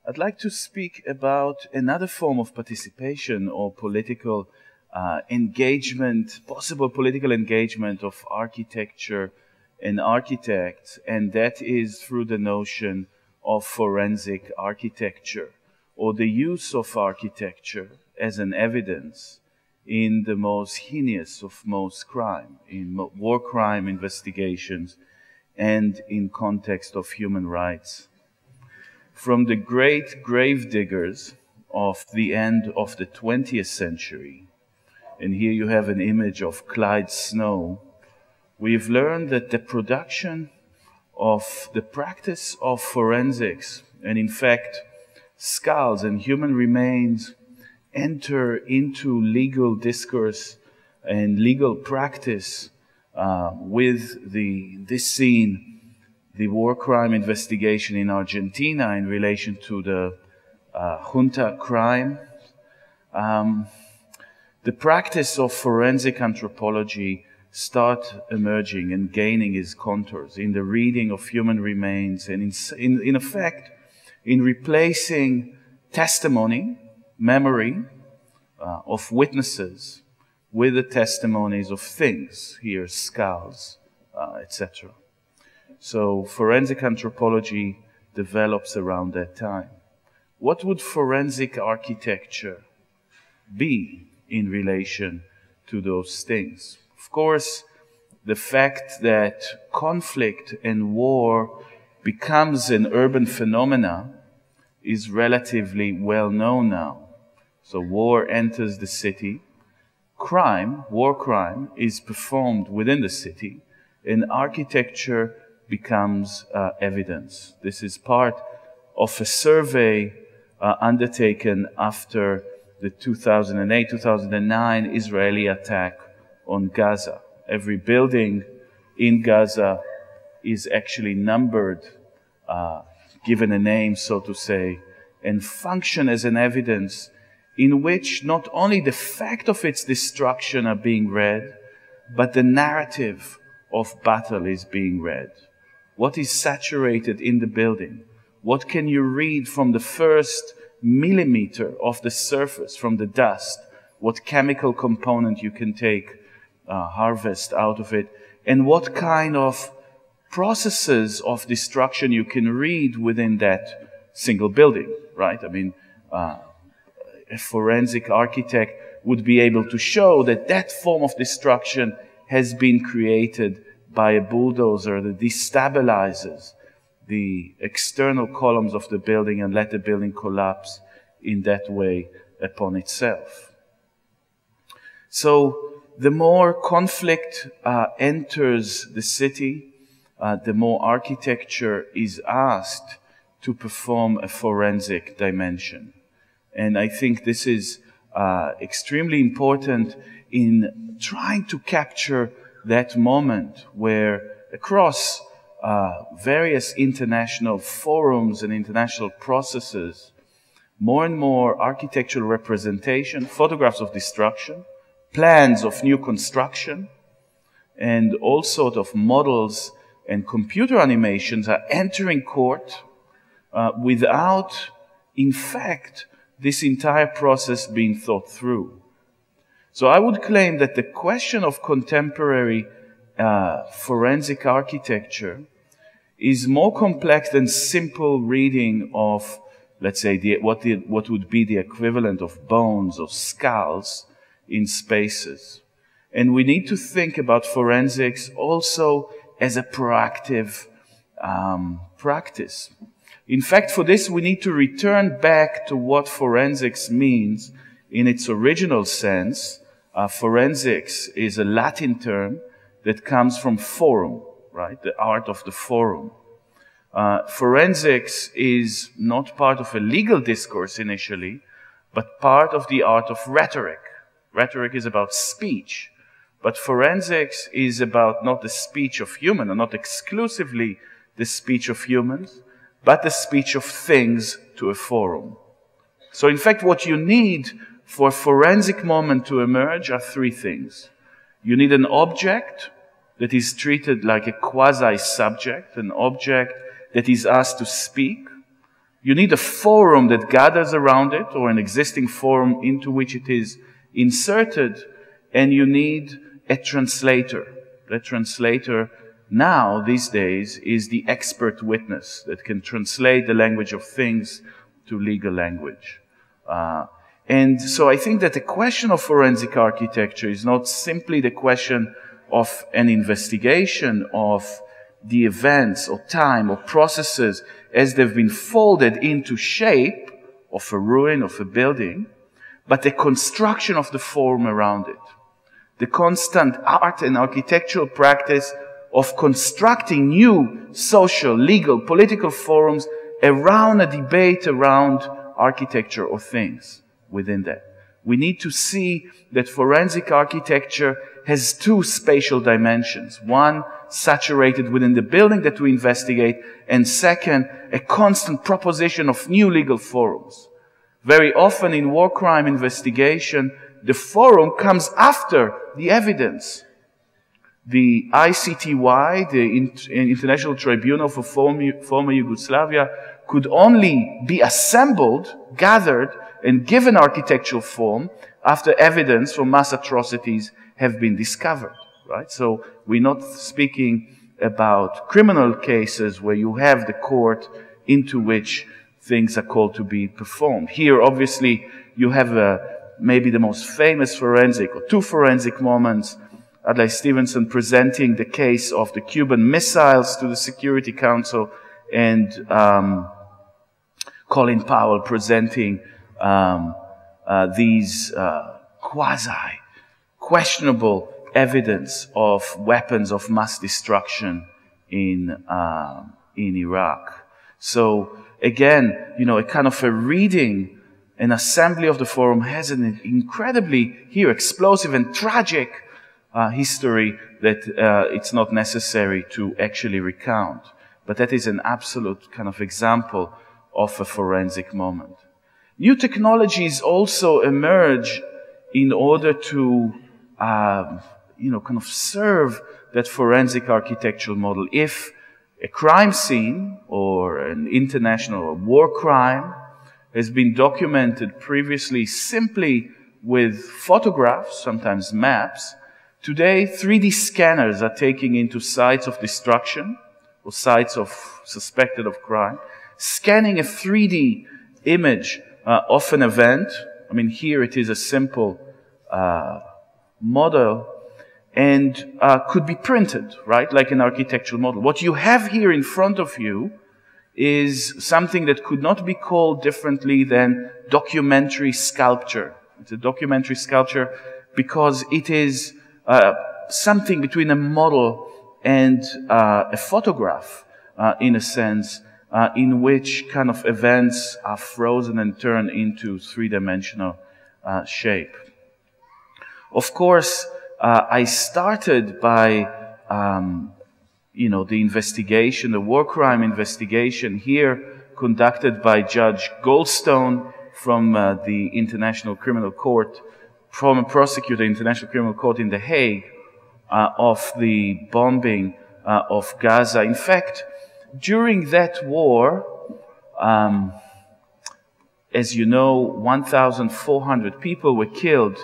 I'd like to speak about another form of participation or political engagement, possible political engagement of architecture and architects, and that is through the notion of forensic architecture, or the use of architecture as an evidence in the most heinous of most crime, in war crime investigations, and in context of human rights. From the great grave diggers of the end of the 20th century, and here you have an image of Clyde Snow, we've learned that the production of the practice of forensics, and in fact, skulls and human remains enter into legal discourse and legal practice with this scene, the war crime investigation in Argentina in relation to the junta crime. The practice of forensic anthropology start emerging and gaining its contours in the reading of human remains and in effect in replacing testimony, memory of witnesses with the testimonies of things, here skulls, etc. So forensic anthropology develops around that time. What would forensic architecture be in relation to those things? Of course, the fact that conflict and war becomes an urban phenomena is relatively well known now. So war enters the city, war crime is performed within the city, and architecture becomes evidence. This is part of a survey undertaken after the 2008-2009 Israeli attack on Gaza. Every building in Gaza is actually numbered, given a name, so to say, and function as an evidence in which not only the fact of its destruction are being read, but the narrative of battle is being read. What is saturated in the building? What can you read from the first millimeter of the surface, from the dust? What chemical component you can take, harvest out of it? And what kind of processes of destruction you can read within that single building, right? I mean, a forensic architect would be able to show that that form of destruction has been created by a bulldozer that destabilizes the external columns of the building and let the building collapse in that way upon itself. So the more conflict enters the city, the more architecture is asked to perform a forensic dimension. And I think this is extremely important in trying to capture that moment where across various international forums and international processes, more and more architectural representation, photographs of destruction, plans of new construction, and all sorts of models and computer animations are entering court without, in fact, this entire process being thought through. So I would claim that the question of contemporary forensic architecture is more complex than simple reading of, let's say, what would be the equivalent of bones or skulls in spaces. And we need to think about forensics also as a proactive practice. In fact, for this, we need to return back to what forensics means in its original sense. Forensics is a Latin term that comes from forum, right? The art of the forum. Forensics is not part of a legal discourse initially, but part of the art of rhetoric. Rhetoric is about speech, but forensics is about not the speech of humans, or not exclusively the speech of humans, but the speech of things to a forum. So in fact, what you need for a forensic moment to emerge are three things. You need an object that is treated like a quasi-subject, an object that is asked to speak. You need a forum that gathers around it, or an existing forum into which it is inserted, and you need a translator. The translator now, these days, is the expert witness that can translate the language of things to legal language. And so I think that the question of forensic architecture is not simply the question of an investigation of the events or time or processes as they've been folded into shape of a ruin, of a building, but the construction of the forum around it. The constant art and architectural practice of constructing new social, legal, political forums around a debate around architecture or things within that. We need to see that forensic architecture has two spatial dimensions. One, saturated within the building that we investigate, and second, a constant proposition of new legal forums. Very often in war crime investigation, the forum comes after the evidence. The ICTY, the International Tribunal for Former Yugoslavia, could only be assembled, gathered, and given architectural form after evidence for mass atrocities have been discovered, right? So we're not speaking about criminal cases where you have the court into which things are called to be performed. Here, obviously, you have maybe the most famous forensic, or two forensic moments. Adlai Stevenson presenting the case of the Cuban missiles to the Security Council, and Colin Powell presenting these quasi-questionable evidence of weapons of mass destruction in Iraq. So again, a kind of a reading, an assembly of the forum has an incredibly here explosive and tragic history that it's not necessary to actually recount. But that is an absolute kind of example of a forensic moment. New technologies also emerge in order to, kind of serve that forensic architectural model. If a crime scene or an international war crime has been documented previously simply with photographs, sometimes maps, today 3D scanners are taking into sites of destruction or sites suspected of crime, scanning a 3D image of an event. I mean, here it is a simple model, and could be printed, right, like an architectural model. What you have here in front of you is something that could not be called differently than documentary sculpture. It's a documentary sculpture because it is something between a model and a photograph, in a sense, in which kind of events are frozen and turned into three-dimensional shape. Of course, I started by, the investigation, the war crime investigation here conducted by Judge Goldstone from the International Criminal Court, former prosecutor, International Criminal Court in The Hague, of the bombing of Gaza. In fact, during that war, as you know, 1,400 people were killed,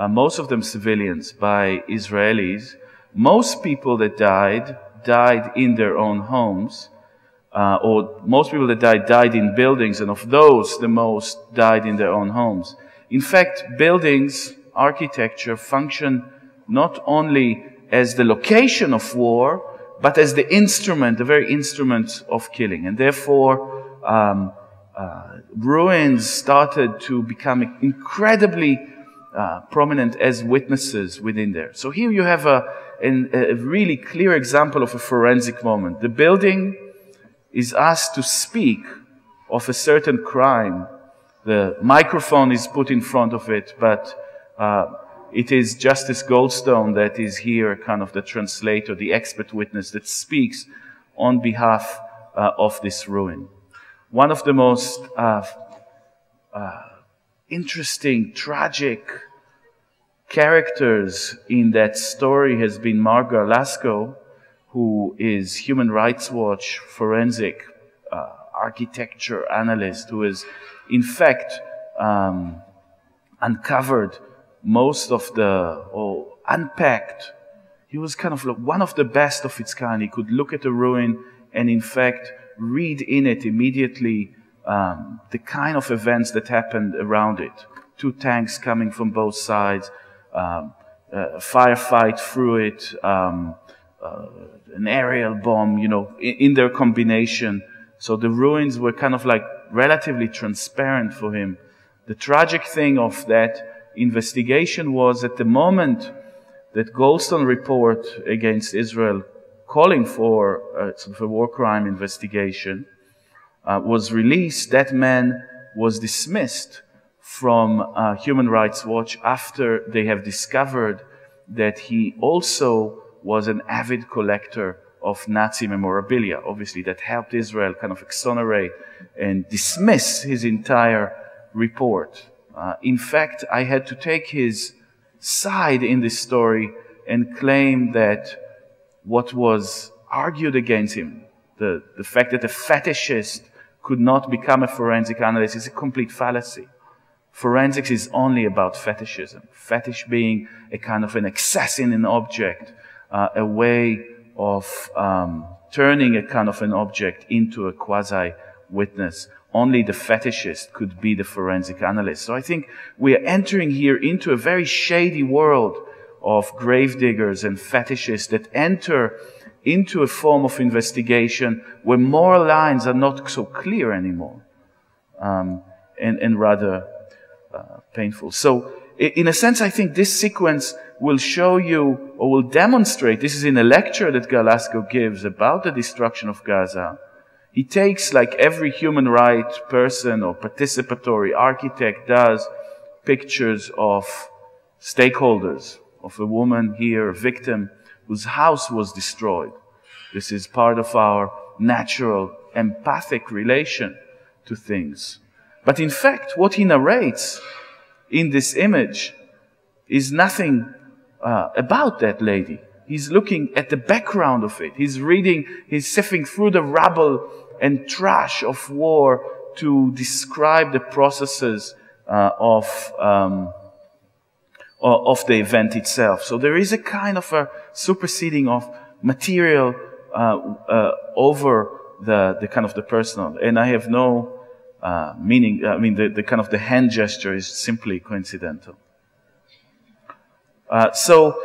most of them civilians, by Israelis. Most people that died in their own homes, or most people that died in buildings, and of those, the most died in their own homes. In fact, buildings, architecture function not only as the location of war, but as the instrument, the very instrument of killing. And therefore, ruins started to become incredibly prominent as witnesses within there. So here you have a really clear example of a forensic moment. The building is asked to speak of a certain crime. The microphone is put in front of it, but it is Justice Goldstone that is here, kind of the translator, the expert witness that speaks on behalf of this ruin. One of the most interesting, tragic characters in that story has been Margot Lasko, who is Human Rights Watch forensic architecture analyst who has, in fact, uncovered most of the, or unpacked. He was kind of like one of the best of its kind. He could look at a ruin and, in fact, read in it immediately the kind of events that happened around it. 2 tanks coming from both sides, a firefight through it, an aerial bomb, you know, in their combination. So the ruins were kind of like relatively transparent for him. The tragic thing of that investigation was at the moment that Goldstone report against Israel calling for sort of a war crime investigation was released, that man was dismissed from Human Rights Watch after they have discovered that he also was an avid collector of Nazi memorabilia. Obviously, that helped Israel kind of exonerate and dismiss his entire report. In fact, I had to take his side in this story and claim that what was argued against him, the fact that a fetishist could not become a forensic analyst, is a complete fallacy. Forensics is only about fetishism. Fetish being a kind of an access in an object, a way of turning a kind of an object into a quasi-witness. Only the fetishist could be the forensic analyst. So I think we are entering here into a very shady world of gravediggers and fetishists that enter into a form of investigation where moral lines are not so clear anymore, and rather painful. So in a sense, I think this sequence will show you, or will demonstrate, this is in a lecture that Galasco gives about the destruction of Gaza. He takes, like every human rights person or participatory architect does, pictures of stakeholders, of a woman here, a victim, whose house was destroyed. This is part of our natural empathic relation to things. But in fact, what he narrates in this image is nothing about that lady. He's looking at the background of it. He's reading, he's sifting through the rubble and trash of war to describe the processes of the event itself. So there is a kind of a superseding of material over the kind of the personal. And I have no meaning, I mean, the kind of the hand gesture is simply coincidental. So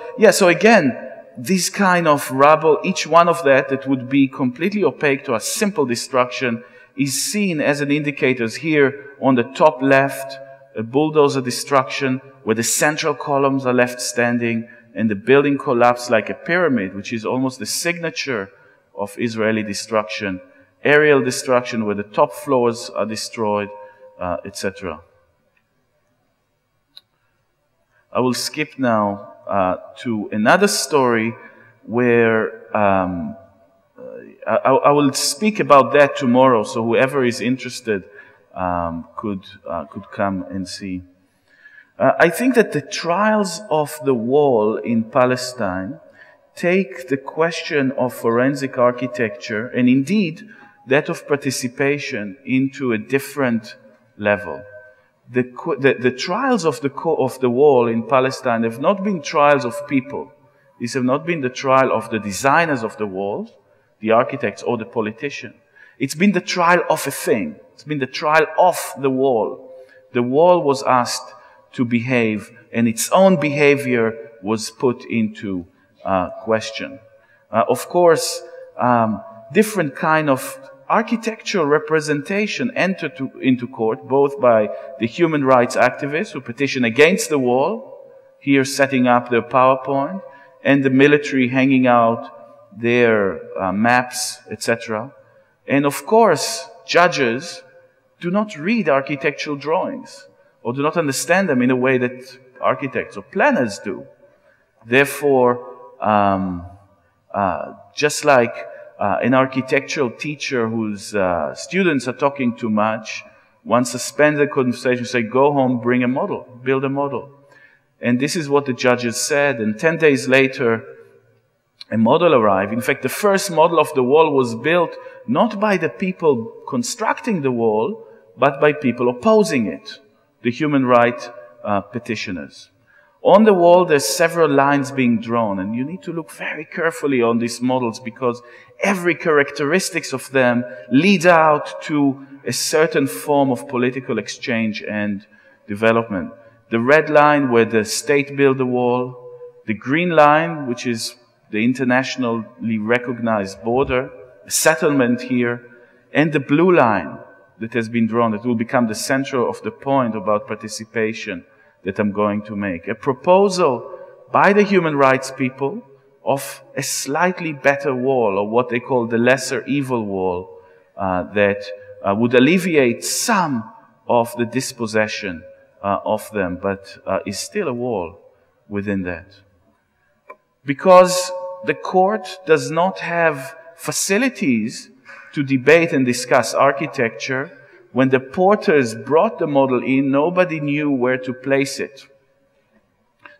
again, this kind of rubble, each one of that would be completely opaque to a simple destruction, is seen as an indicator here on the top left, a bulldozer destruction where the central columns are left standing and the building collapsed like a pyramid, which is almost the signature of Israeli destruction. Aerial destruction where the top floors are destroyed, etc. I will skip now to another story where I will speak about that tomorrow, so whoever is interested could come and see. I think that the trials of the wall in Palestine take the question of forensic architecture, and indeed that of participation, into a different level. The trials of the wall in Palestine have not been trials of people. These have not been the trial of the designers of the wall, the architects or the politician. It's been the trial of a thing. It's been the trial of the wall. The wall was asked to behave, and its own behavior was put into question. Of course, different kind of architectural representation entered into court, both by the human rights activists who petition against the wall, here setting up their PowerPoint, and the military hanging out their maps, etc. And of course, judges do not read architectural drawings, or do not understand them in a way that architects or planners do. Therefore, just like an architectural teacher whose students are talking too much, one suspends the conversation, say, go home, bring a model, build a model. And this is what the judges said. And 10 days later, a model arrived. In fact, the first model of the wall was built not by the people constructing the wall, but by people opposing it, the human rights petitioners. On the wall, there's several lines being drawn, and you need to look very carefully on these models because every characteristics of them lead out to a certain form of political exchange and development. The red line where the state built the wall, the green line, which is the internationally recognized border, a settlement here, and the blue line that has been drawn that will become the center of the point about participation that I'm going to make. A proposal by the human rights people of a slightly better wall, or what they call the lesser evil wall, that would alleviate some of the dispossession of them, but is still a wall within that. Because the court does not have facilities to debate and discuss architecture, when the porters brought the model in, nobody knew where to place it.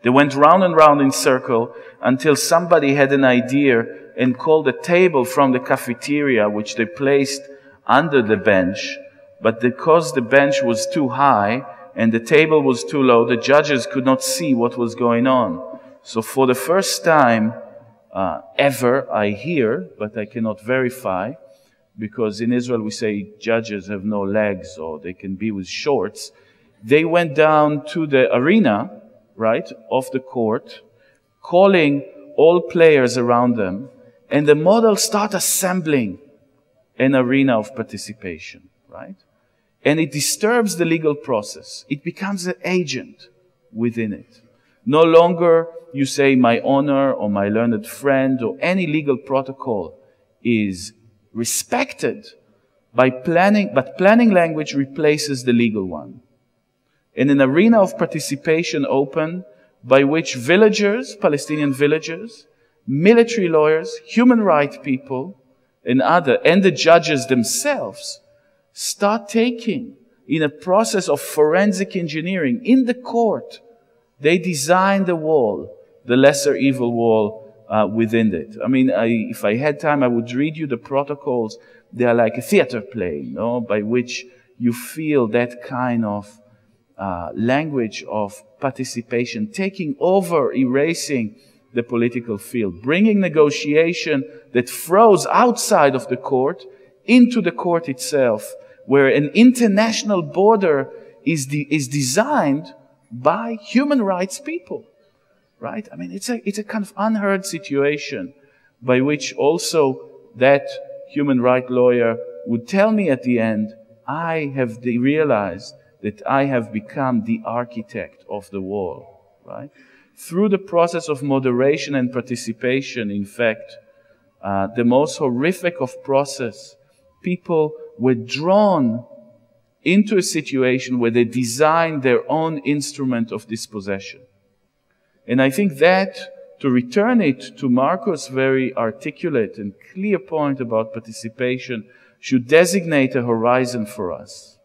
They went round and round in circle until somebody had an idea and called a table from the cafeteria, which they placed under the bench. But because the bench was too high and the table was too low, the judges could not see what was going on. So for the first time ever, I hear, but I cannot verify, because in Israel we say judges have no legs or they can be with shorts. They went down to the arena, right, of the court, calling all players around them, and the model start assembling an arena of participation, right? And it disturbs the legal process. It becomes an agent within it. No longer you say my honor or my learned friend or any legal protocol is respected by planning, but planning language replaces the legal one. And an arena of participation open by which villagers, Palestinian villagers, military lawyers, human rights people, and the judges themselves start taking in a process of forensic engineering in the court. They design the wall, the lesser evil wall, within it. I mean, if I had time, I would read you the protocols. They are like a theater play, by which you feel that kind of language of participation, taking over, erasing the political field, bringing negotiation that froze outside of the court into the court itself, where an international border is designed by human rights people. Right? I mean, it's a kind of unheard situation by which also that human rights lawyer would tell me at the end, I have realized that I have become the architect of the wall. Right? Through the process of moderation and participation, in fact, the most horrific of process, people were drawn into a situation where they designed their own instrument of dispossession. And I think that, to return it to Marco's very articulate and clear point about participation, should designate a horizon for us.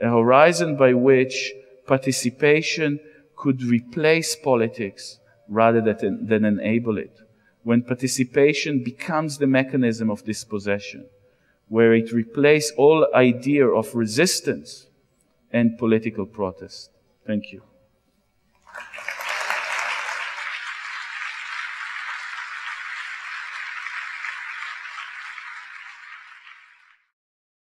A horizon by which participation could replace politics rather than enable it. When participation becomes the mechanism of dispossession, where it replaces all idea of resistance and political protest. Thank you.